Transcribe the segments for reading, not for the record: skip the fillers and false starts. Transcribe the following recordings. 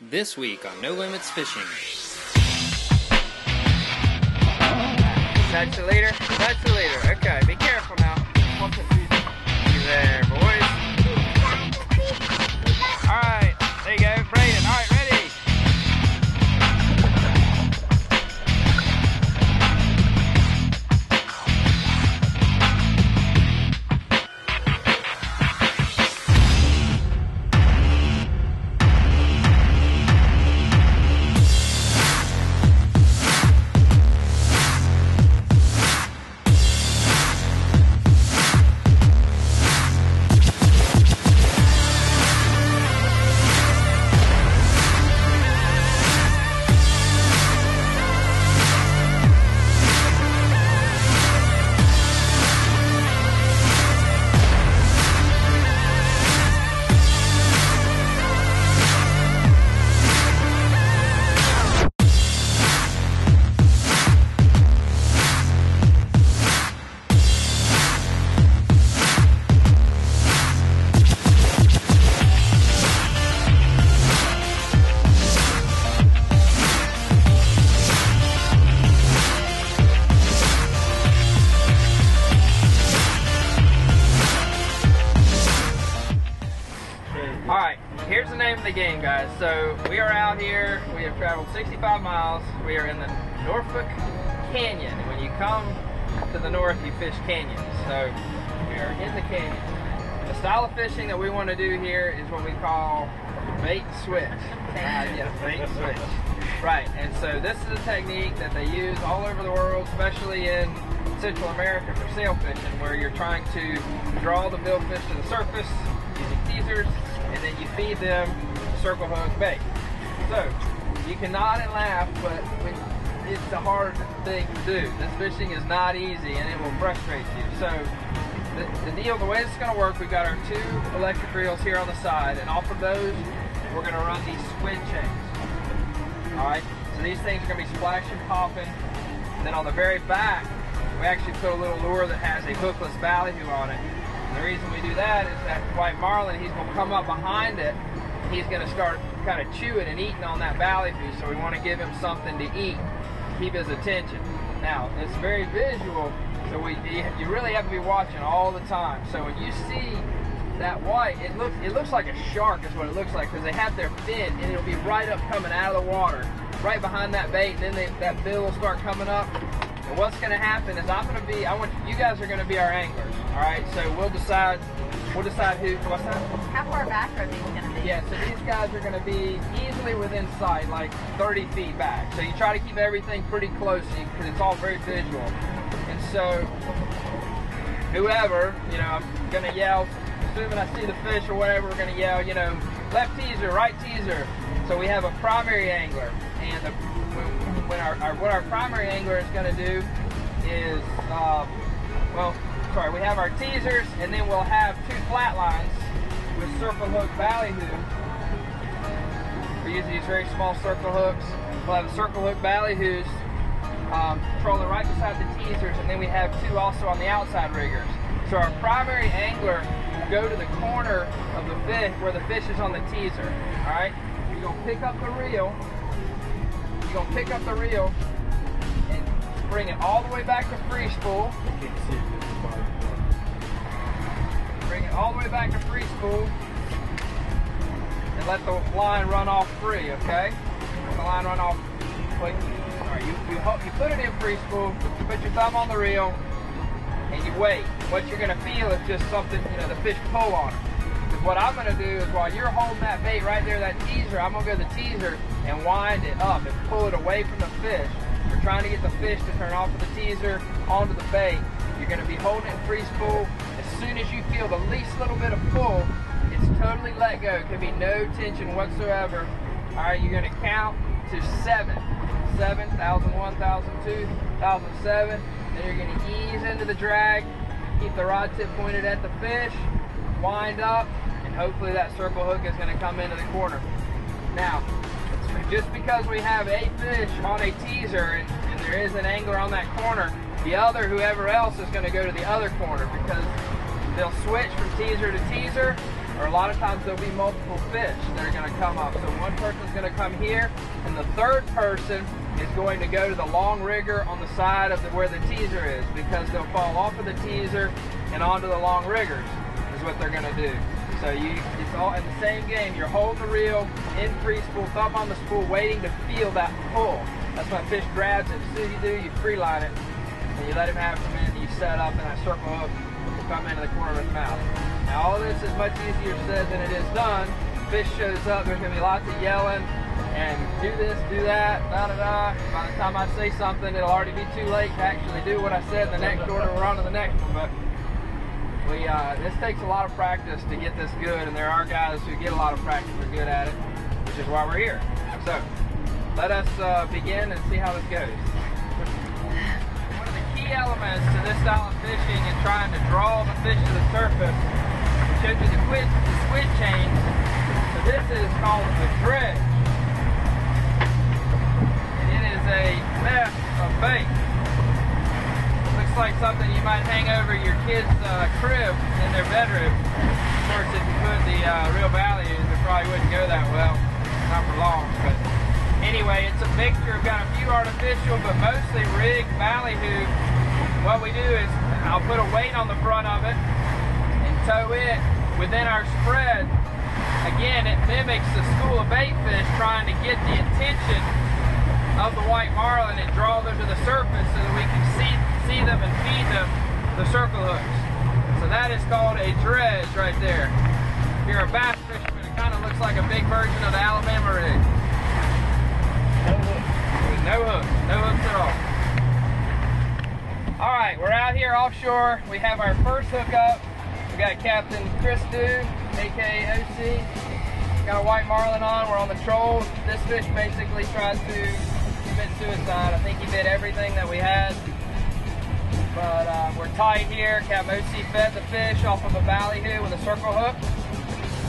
This week on No Limits Fishing. That's the leader? That's the leader. Okay, be careful now. You there, boys. Alright, there you go. Braden, alright, ready? Alright, here's the name of the game, guys. So we are out here, we have traveled 65 miles, we are in the Norfolk Canyon. And when you come to the north, you fish canyons. So we are in the canyon. The style of fishing that we want to do here is what we call bait and switch. Yeah, bait and switch. Right, and so this is a technique that they use all over the world, especially in Central America for sail fishing, where you're trying to draw the billfish to the surface using teasers, and then you feed them circle hook bait. So you can nod and laugh, but it's a hard thing to do. This fishing is not easy, and it will frustrate you. So the way this is going to work, we've got our two electric reels here on the side, and off of those we're going to run these squid chains. Alright, so these things are going to be splashing, popping, and then on the very back we actually put a little lure that has a hookless ballyhoo on it. And the reason we do that is that white marlin, he's going to come up behind it, he's going to start kind of chewing and eating on that ballyhoo, so we want to give him something to eat, keep his attention. Now, it's very visual, so you really have to be watching all the time. So when you see that white, it looks like a shark is what it looks like, because they have their fin, and it'll be right up coming out of the water, right behind that bait, and then that bill will start coming up. And what's going to happen is you guys are going to be our anglers, all right? So we'll decide who, what's that? How far back are these going to be? Yeah, so these guys are going to be easily within sight, like 30 feet back. So you try to keep everything pretty close because it's all very visual. And so whoever, I'm going to yell, assuming I see the fish or whatever, we're going to yell, left teaser, right teaser. So we have a primary angler, and what our primary angler is going to do is, we have our teasers, and then we'll have two flat lines with circle hook ballyhoo. We use these very small circle hooks. We'll have circle hook ballyhoos trolling right beside the teasers, and then we have two also on the outside riggers. So our primary angler will go to the corner of the fish where the fish is on the teaser. All right, you're gonna pick up the reel. You're gonna pick up the reel and bring it all the way back to free spool. Bring it all the way back to free spool and let the line run off free, okay? Let the line run off. Alright, you put it in free spool, you put your thumb on the reel, and you wait. What you're gonna feel is just something, the fish pull on it. Because what I'm gonna do is while you're holding that bait right there, that teaser, I'm gonna go to the teaser and wind it up and pull it away from the fish. We're trying to get the fish to turn off of the teaser onto the bait. You're going to be holding it in free spool. As soon as you feel the least little bit of pull, it's totally let go. It can be no tension whatsoever. All right, you're going to count to 7. 7, 1001, 1002, 1007. Then you're going to ease into the drag. Keep the rod tip pointed at the fish. Wind up, and hopefully that circle hook is going to come into the corner. Now, just because we have 8 fish on a teaser and there is an angler on that corner, whoever else is going to go to the other corner, because they'll switch from teaser to teaser, or a lot of times there'll be multiple fish that are going to come up. So one person's going to come here, and the third person is going to go to the long rigger on the side of where the teaser is, because they'll fall off of the teaser and onto the long riggers is what they're going to do. So it's all in the same game. You're holding the reel in free spool, thumb on the spool, waiting to feel that pull. That's when a fish grabs it. As soon as you do, you free line it, and you let him have some in, and you set up, and that circle hook will come into the corner of his mouth. Now all this is much easier said than it is done. Fish shows up, there's going to be lots of yelling, and do this, do that, da-da-da. By the time I say something, it'll already be too late to actually do what I said in the next order. We're on to the next one. But this takes a lot of practice to get this good, and there are guys who get a lot of practice, are good at it, which is why we're here. So let us begin and see how this goes. One of the key elements to this style of fishing and trying to draw the fish to the surface, shows you the squid chain. So this is called the dredge. A mess of bait. Looks like something you might hang over your kid's crib in their bedroom. Of course, if you put the real values, it probably wouldn't go that well, not for long. But anyway, it's a mixture. We've got a few artificial, but mostly rigged ballyhoo. What we do is I'll put a weight on the front of it and tow it within our spread. Again, it mimics the school of bait fish, trying to get the attention of the white marlin and draw them to the surface so that we can see them and feed them the circle hooks. So that is called a dredge right there. If you're a bass fisherman, it kind of looks like a big version of the Alabama rig. No hooks at all. All right, we're out here offshore. We have our first hookup. We got Captain Chris Dew, aka OC. Got a white marlin on. We're on the trolls. This fish basically tried to commit suicide. I think he bit everything that we had. But we're tight here. Captain OC fed the fish off of a ballyhoo with a circle hook.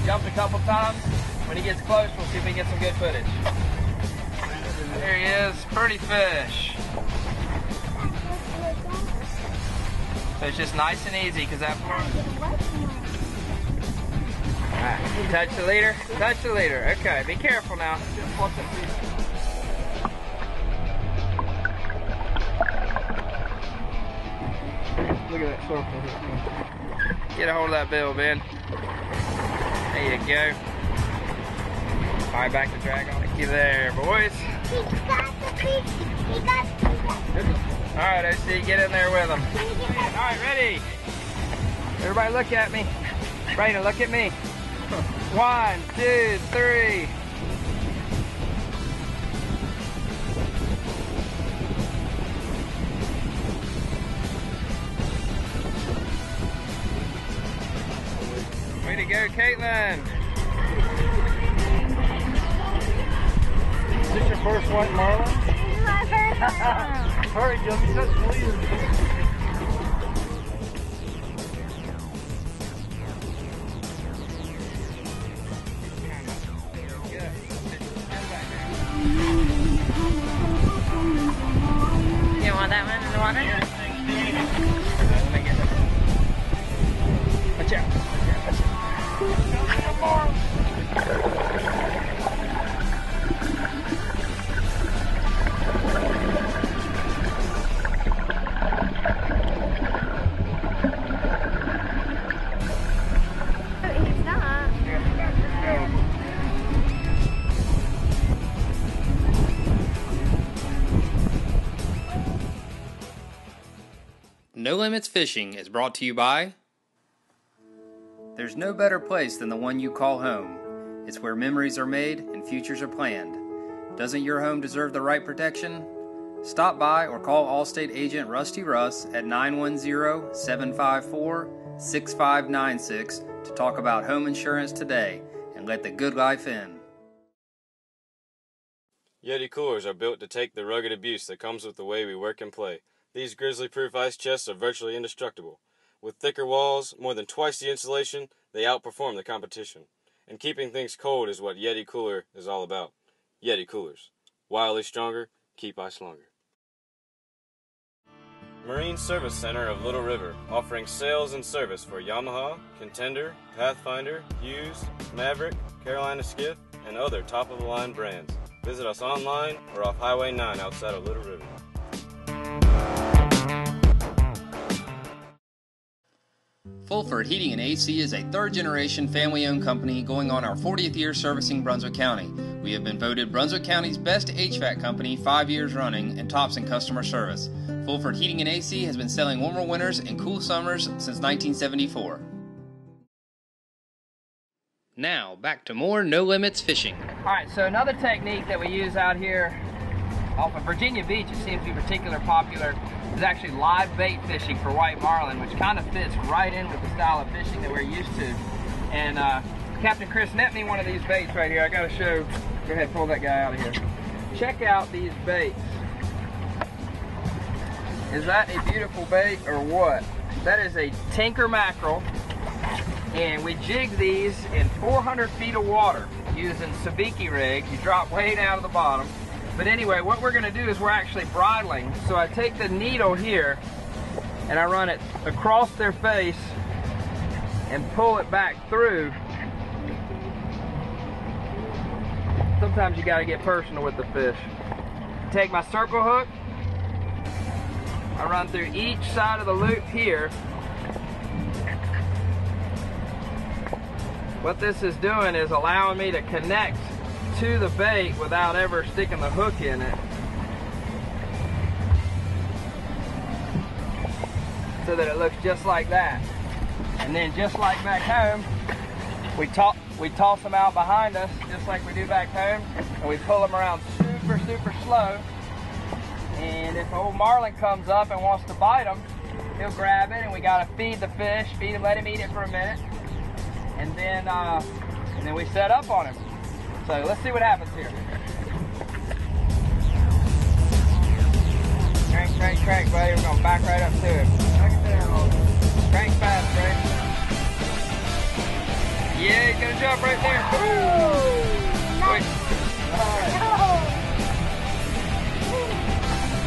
Jumped a couple times. When he gets close, we'll see if we can get some good footage. There he is. Pretty fish. So it's just nice and easy because that part. Right. Touch the leader. Touch the leader. Okay, be careful now. Look at that circle here. Get a hold of that bill, Ben. There you go. All right, back to drag on. Thank you there, boys. He got the fish. He got the fish. All right, OC, get in there with them. All right, ready? Everybody look at me. Brayden, look at me. 1, 2, 3. Way to go, Caitlin. Is this your first white marlin? This is my first one. Hurry, Gilby, touch the leader. You want that one in the water? Watch out. He's not. No Limits Fishing is brought to you by... There's no better place than the one you call home. It's where memories are made and futures are planned. Doesn't your home deserve the right protection? Stop by or call Allstate agent Rusty Russ at 910-754-6596 to talk about home insurance today and let the good life in. Yeti coolers are built to take the rugged abuse that comes with the way we work and play. These grizzly-proof ice chests are virtually indestructible. With thicker walls, more than twice the insulation, they outperform the competition. And keeping things cold is what Yeti Cooler is all about. Yeti Coolers. Wildly stronger, keep ice longer. Marine Service Center of Little River, offering sales and service for Yamaha, Contender, Pathfinder, Hughes, Maverick, Carolina Skiff, and other top-of-the-line brands. Visit us online or off Highway 9 outside of Little River. Fulford Heating and AC is a third-generation family-owned company going on our 40th year servicing Brunswick County. We have been voted Brunswick County's best HVAC company 5 years running and tops in customer service. Fulford Heating and AC has been selling warmer winters and cool summers since 1974. Now, back to more No Limits fishing. Alright, so another technique that we use out here off of Virginia Beach, it seems to be particularly popular, is actually live bait fishing for white marlin, which kind of fits right in with the style of fishing that we're used to. And Captain Chris net me one of these baits right here. I gotta show, go ahead, pull that guy out of here. Check out these baits. Is that a beautiful bait or what? That is a tinker mackerel, and we jig these in 400 feet of water using sabiki rigs. You drop way down to the bottom. But anyway, what we're gonna do is we're actually bridling. So I take the needle here and I run it across their face and pull it back through. Sometimes you gotta get personal with the fish. Take my circle hook, I run through each side of the loop here. What this is doing is allowing me to connect to the bait without ever sticking the hook in it, so that it looks just like that. And then just like back home, we toss them out behind us just like we do back home, and we pull them around super slow. And if old marlin comes up and wants to bite them, he'll grab it, and we gotta feed the fish, let him eat it for a minute, and then we set up on him. So let's see what happens here. Crank, buddy. We're gonna back right up to him. Crank fast, Brady. Yeah, he's gonna jump right there. Wait.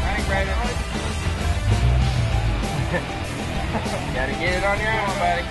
Crank, Brady. Gotta get it on your own, buddy.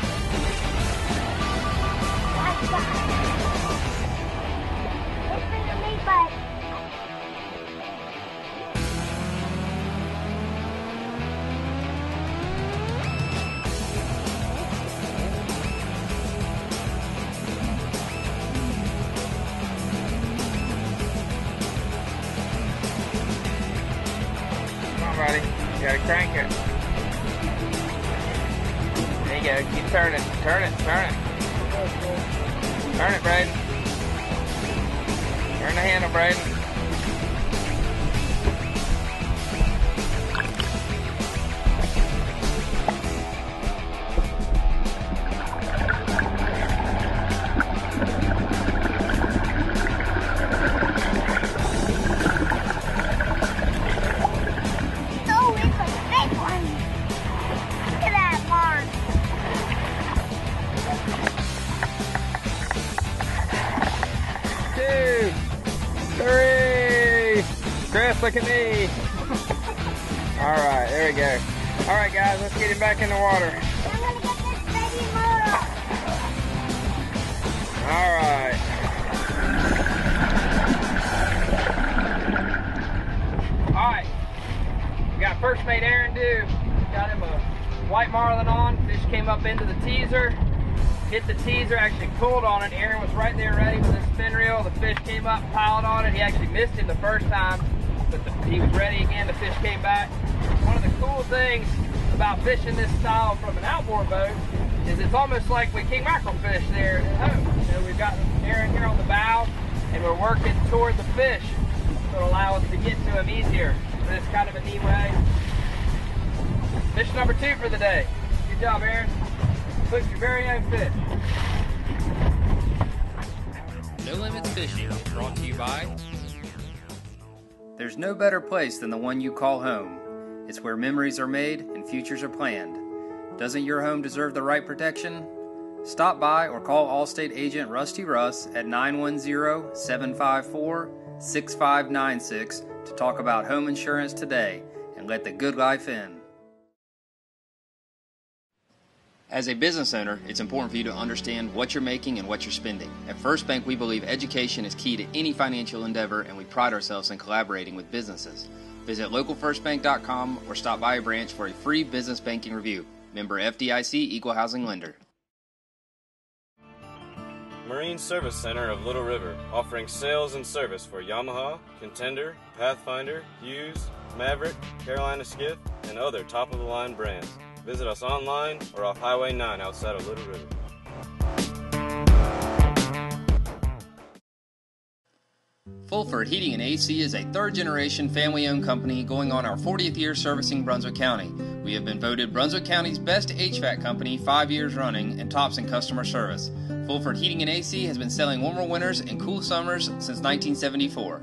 Buddy, you gotta crank it. There you go, keep turning, turn it. Turn it, Braden. Turn the handle, Braden. Chris, look at me. All right, there we go. All right, guys, let's get him back in the water. I'm gonna get this baby motor. All right. All right. We got first mate Aaron do. Got him a white marlin on. Fish came up into the teaser. Hit the teaser, actually pulled on it. Aaron was right there ready with his spin reel. The fish came up, piled on it. He actually missed him the first time, but he was ready again. The fish came back. One of the cool things about fishing this style from an outboard boat is it's almost like we king mackerel fish there at home. You know, we've got Aaron here on the bow, and we're working toward the fish to allow us to get to him easier. So it's kind of a neat way. Fish number 2 for the day. Good job, Aaron. Cook your very own fish. No Limits Fishing, brought to you by... There's no better place than the one you call home. It's where memories are made and futures are planned. Doesn't your home deserve the right protection? Stop by or call Allstate agent Rusty Russ at 910-754-6596 to talk about home insurance today and let the good life in. As a business owner, it's important for you to understand what you're making and what you're spending. At First Bank, we believe education is key to any financial endeavor, and we pride ourselves in collaborating with businesses. Visit localfirstbank.com or stop by a branch for a free business banking review. Member FDIC, Equal Housing Lender. Marine Service Center of Little River, offering sales and service for Yamaha, Contender, Pathfinder, Hughes, Maverick, Carolina Skiff, and other top-of-the-line brands. Visit us online or off Highway 9 outside of Little River. Fulford Heating and AC is a third-generation family-owned company going on our 40th year servicing Brunswick County. We have been voted Brunswick County's best HVAC company 5 years running and tops in customer service. Fulford Heating and AC has been selling warmer winters and cool summers since 1974.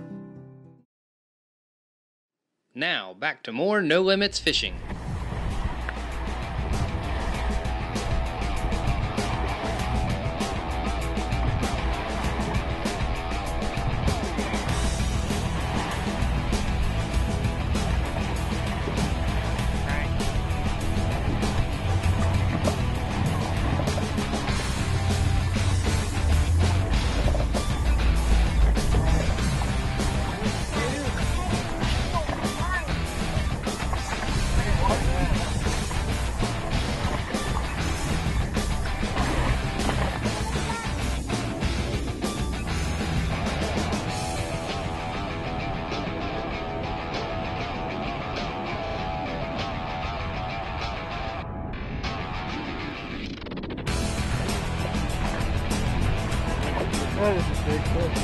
Now, back to more No Limits Fishing. That is a big fish.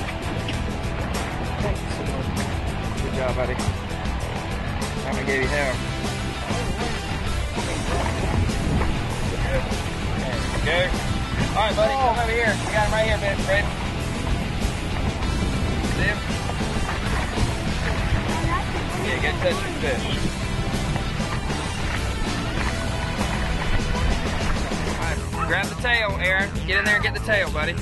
Thank you so much. Good job, buddy. I'm gonna give you hell. There you go. Alright, buddy, come over here. We got him right here, man. Brandon. See him? Yeah, get touch your fish. Alright, grab the tail, Aaron. Get in there and get the tail, buddy.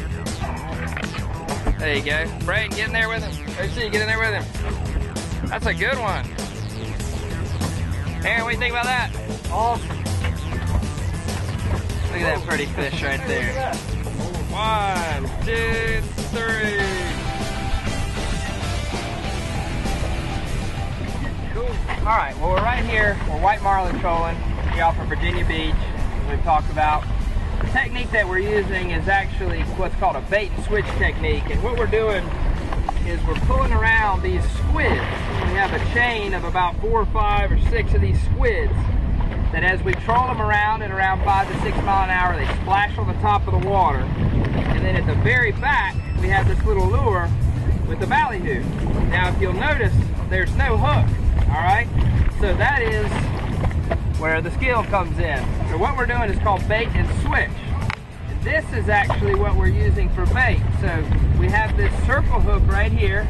There you go. Braden, get in there with him. OC, get in there with him. That's a good one. Aaron, what do you think about that? Awesome. Look at that pretty fish right there. 1, 2, 3. Cool. All right, well, we're right here. We're white marlin trolling here off of Virginia Beach, as we've talked about. The technique that we're using is actually what's called a bait and switch technique. And what we're doing is we're pulling around these squids. We have a chain of about 4 or 5 or 6 of these squids that as we troll them around at around 5 to 6 miles an hour, they splash on the top of the water. And then at the very back, we have this little lure with the ballyhoo. Now, if you'll notice, there's no hook, all right? So that is where the skill comes in. So what we're doing is called bait and switch. And this is actually what we're using for bait. So we have this circle hook right here,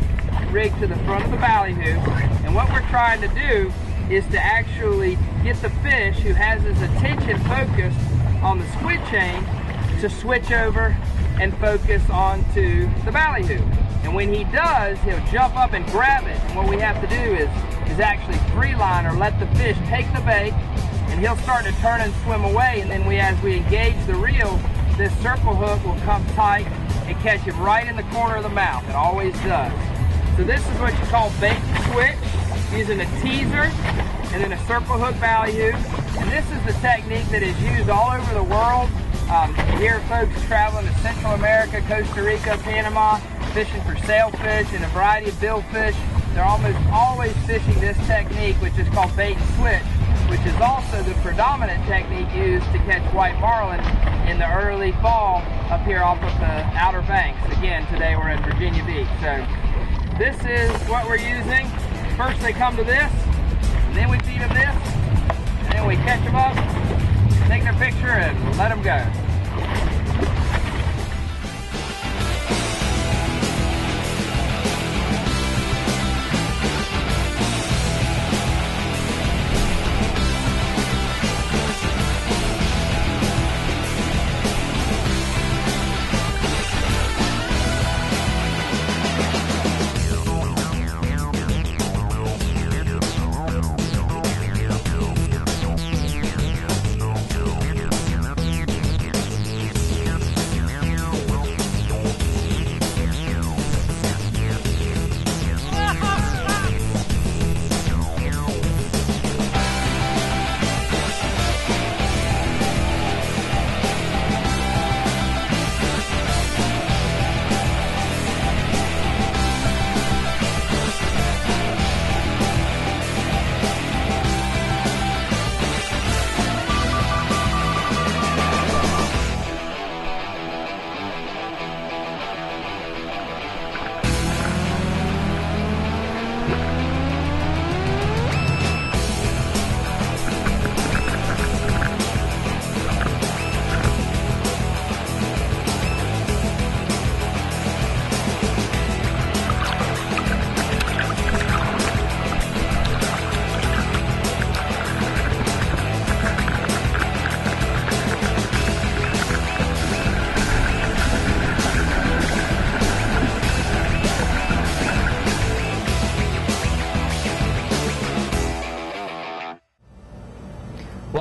rigged to the front of the ballyhoo. And what we're trying to do is to actually get the fish who has his attention focused on the squid chain to switch over and focus onto the ballyhoo. And when he does, he'll jump up and grab it. And what we have to do is actually free line or let the fish take the bait, and he'll start to turn and swim away. And then as we engage the reel, this circle hook will come tight and catch him right in the corner of the mouth. It always does. So this is what you call bait and switch, using a teaser and then a circle hook ballyhoo. And this is the technique that is used all over the world. You hear folks traveling to Central America, Costa Rica, Panama, fishing for sailfish and a variety of billfish. They're almost always fishing this technique, which is called bait and switch, which is also the predominant technique used to catch white marlin in the early fall up here off of the Outer Banks. Again, today we're in Virginia Beach. So this is what we're using. First they come to this, and then we feed them this, and then we catch them up, take their picture, and let them go.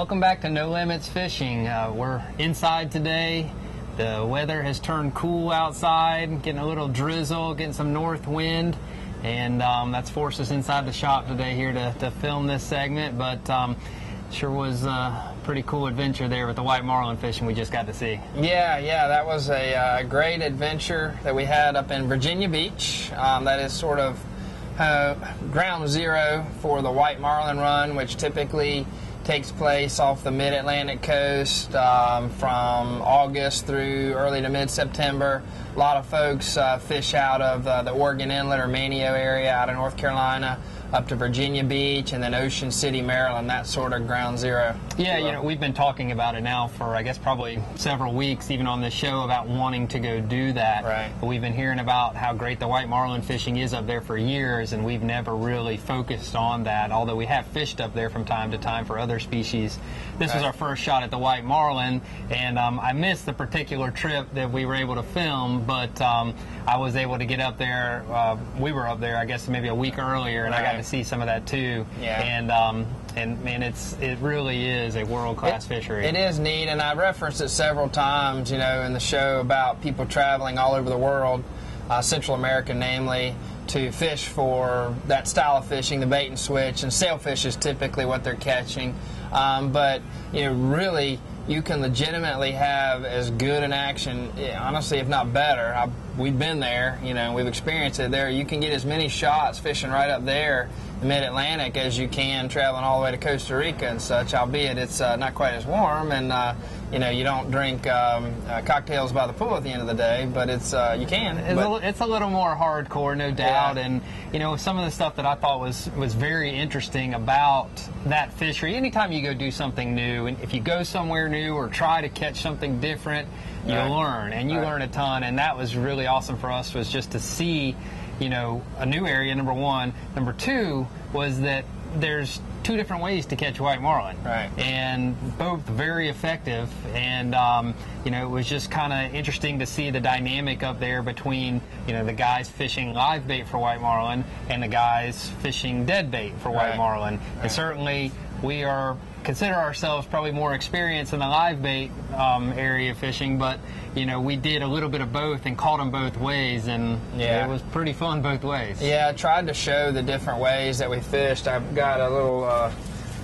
Welcome back to No Limits Fishing. We're inside today. The weather has turned cool outside, getting a little drizzle, getting some north wind, and that's forced us inside the shop today here to film this segment. But sure was a pretty cool adventure there with the white marlin fishing we just got to see. Yeah, that was a great adventure that we had up in Virginia Beach. That is sort of ground zero for the white marlin run, which typically takes place off the mid-Atlantic coast from August through early to mid-September. A lot of folks fish out of the Oregon Inlet or Manio area out of North Carolina up to Virginia Beach and then Ocean City, Maryland, that sort of ground zero. Yeah, you know, we've been talking about it now for, I guess, probably several weeks, even on this show, about wanting to go do that. Right. But we've been hearing about how great the white marlin fishing is up there for years, and we've never really focused on that, although we have fished up there from time to time for other species. This was our first shot at the white marlin, and I missed the particular trip that we were able to film, but I was able to get up there. We were up there, I guess, maybe a week earlier, and I got to see some of that too. Yeah. And man, it really is a world-class fishery. It is neat, and I referenced it several times, you know, in the show about people traveling all over the world, Central America namely, to fish for that style of fishing, the bait and switch, and sailfish is typically what they're catching. But you know, really, you can legitimately have as good an action, honestly, if not better. We've been there, you know, we've experienced it there. You can get as many shots fishing right up there, the mid-Atlantic, as you can traveling all the way to Costa Rica and such, albeit it's not quite as warm, and you know, you don't drink cocktails by the pool at the end of the day, but it's you can. It's a little more hardcore, no doubt. Yeah. And you know, some of the stuff that I thought was very interesting about that fishery. Anytime you go do something new, and if you go somewhere new or try to catch something different, you learn, and you learn a ton. And that was really awesome for us, was just to see, you know, a new area, number one. Number two was that there's two different ways to catch white marlin, and both very effective. And you know, it was just kind of interesting to see the dynamic up there between, you know, the guys fishing live bait for white marlin and the guys fishing dead bait for white marlin. And certainly we consider ourselves probably more experienced in the live bait area of fishing, but you know, we did a little bit of both and caught them both ways, and it was pretty fun both ways. Yeah, I tried to show the different ways that we fished. I've got a little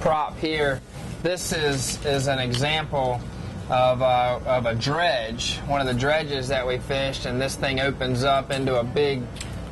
prop here. This is an example of a dredge, one of the dredges that we fished, and this thing opens up into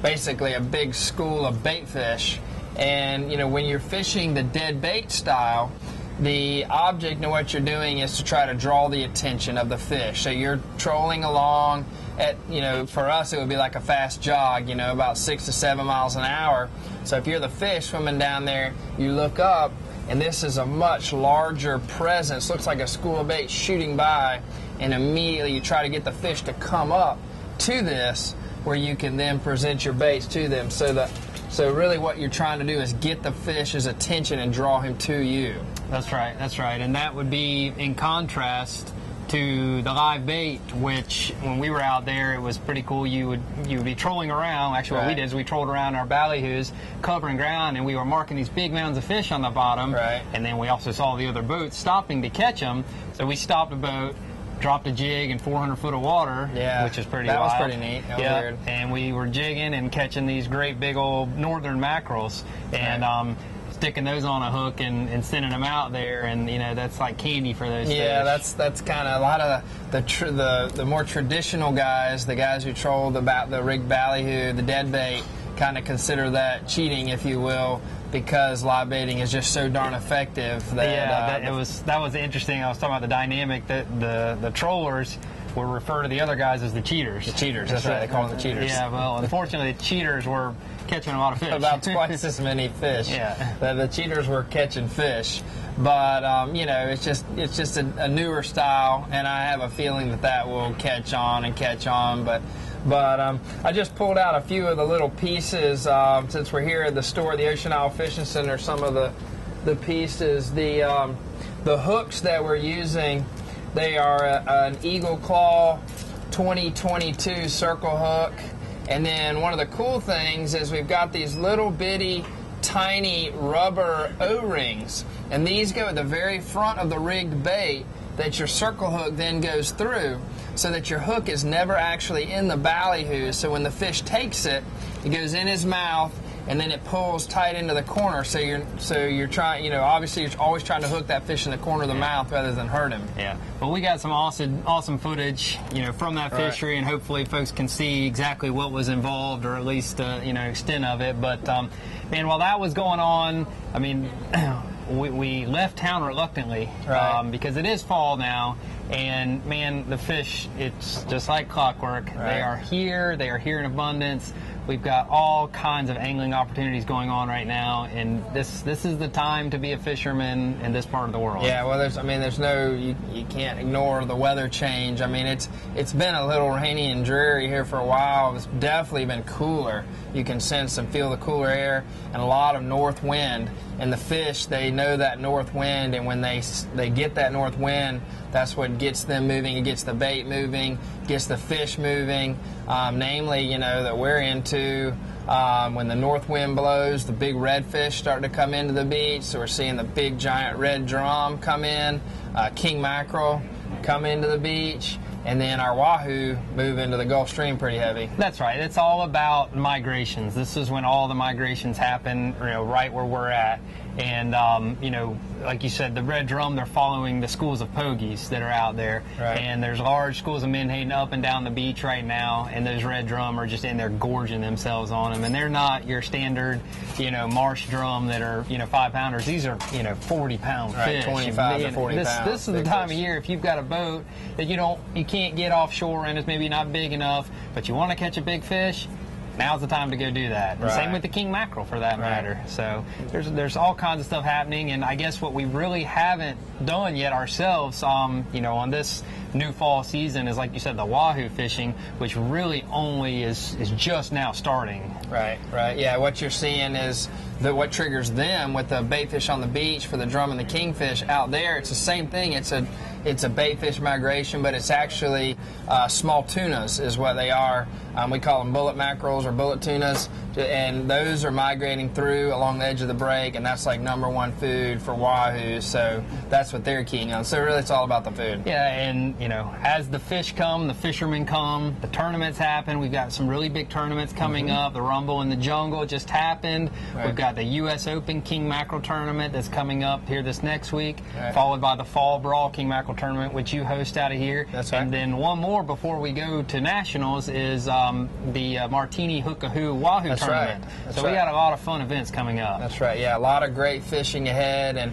basically a big school of bait fish. And you know, when you're fishing the dead bait style, the object and what you're doing is to try to draw the attention of the fish. So you're trolling along at, you know, for us it would be like a fast jog, you know, about 6 to 7 miles an hour. So if you're the fish swimming down there, you look up, and this is a much larger presence, looks like a school of bait shooting by, and immediately you try to get the fish to come up to this, where you can then present your baits to them. So really what you're trying to do is get the fish's attention and draw him to you. That's right, and that would be in contrast to the live bait, which when we were out there, it was pretty cool. You would be trolling around. Actually, what we did is we trolled around our ballyhoos, covering ground, and we were marking these big mounds of fish on the bottom. And then we also saw the other boats stopping to catch them. So we stopped a boat, dropped a jig in 400 foot of water, which is pretty wild. That was pretty neat. That was weird. And we were jigging and catching these great big old northern mackerels, and sticking those on a hook and sending them out there, and you know, that's like candy for those fish. Yeah, that's kind of a lot of the more traditional guys, the guys who troll the rigged ballyhoo, the dead bait, kind of consider that cheating, if you will, because live baiting is just so darn effective. That, that was interesting. I was talking about the dynamic that the trollers would refer to the other guys as the cheaters. The cheaters, that's right. They call them the cheaters. Yeah, well, unfortunately, the cheaters were catching a lot of fish. About twice as many fish. Yeah. The cheaters were catching fish. But, you know, it's just a newer style, and I have a feeling that will catch on and catch on. But I just pulled out a few of the little pieces, since we're here at the store at the Ocean Isle Fishing Center, some of the pieces. The hooks that we're using, they are an Eagle Claw 2022 circle hook. And then one of the cool things is we've got these little bitty tiny rubber O-rings, and these go at the very front of the rigged bait that your circle hook then goes through, so that your hook is never actually in the ballyhoo. So when the fish takes it, it goes in his mouth, and then it pulls tight into the corner. So you're trying, obviously you're always trying to hook that fish in the corner of the mouth rather than hurt him. Yeah. Well, we got some awesome footage, from that fishery, and hopefully folks can see exactly what was involved, or at least extent of it. But man, while that was going on, I mean, we left town reluctantly, because it is fall now. And man, the fish, it's just like clockwork. Right. They are here in abundance. We've got all kinds of angling opportunities going on right now, and this is the time to be a fisherman in this part of the world. Yeah, well, you can't ignore the weather change. I mean, it's been a little rainy and dreary here for a while. It's definitely been cooler. You can sense and feel the cooler air, and a lot of north wind. And the fish, they know that north wind, and when they get that north wind, that's what gets them moving. It gets the bait moving, gets the fish moving. Namely, that we're into when the north wind blows, the big redfish start to come into the beach. So we're seeing the big giant red drum come in, king mackerel come into the beach, and then our wahoo move into the Gulf Stream pretty heavy. That's right. It's all about migrations. This is when all the migrations happen, right where we're at. And, like you said, the red drum, they're following the schools of pogies that are out there. Right. And there's large schools of menhaden up and down the beach right now, and those red drum are just in there gorging themselves on them. And they're not your standard, marsh drum that are, 5-pounders. These are, 40-pound fish. 25 to 40 pounds. This is the time of year, if you've got a boat that you can't get offshore and it's maybe not big enough, but you want to catch a big fish, now's the time to go do that. And same with the king mackerel, for that matter. So there's all kinds of stuff happening, and I guess what we really haven't done yet ourselves, on this new fall season is, like you said, the wahoo fishing, which really only is just now starting. Right. Yeah, what you're seeing is that what triggers them with the bait fish on the beach for the drum and the kingfish out there, it's the same thing. It's a bait fish migration, but it's actually small tunas is what they are. We call them bullet mackerels or bullet tunas, and those are migrating through along the edge of the break, and that's like #1 food for wahoos, so that's what they're keying on. So really it's all about the food. Yeah, and as the fish come, the fishermen come, the tournaments happen. We've got some really big tournaments coming up. The Rumble in the Jungle just happened. Right. We've got the U.S. Open King Mackerel Tournament that's coming up here this next week, followed by the Fall Brawl King Mackerel Tournament, which you host out of here. That's right. And then one more before we go to Nationals is the Martini Hookahoo Wahoo Tournament. That's so right. we got a lot of fun events coming up. That's right, yeah, a lot of great fishing ahead, and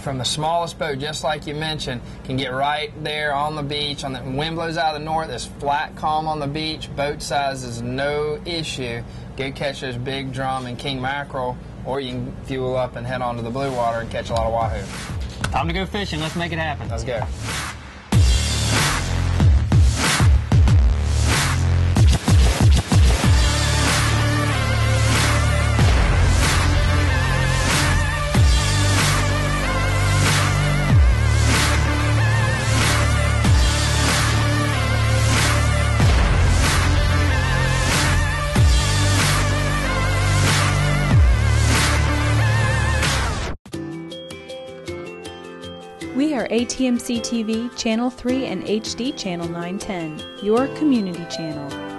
from the smallest boat, just like you mentioned, can get right there on the beach. When wind blows out of the north, there's flat calm on the beach. Boat size is no issue. Go catch those big drum and king mackerel, or you can fuel up and head on to the blue water and catch a lot of wahoo. Time to go fishing. Let's make it happen. Let's go. We are ATMC TV, Channel 3 and HD Channel 910, your community channel.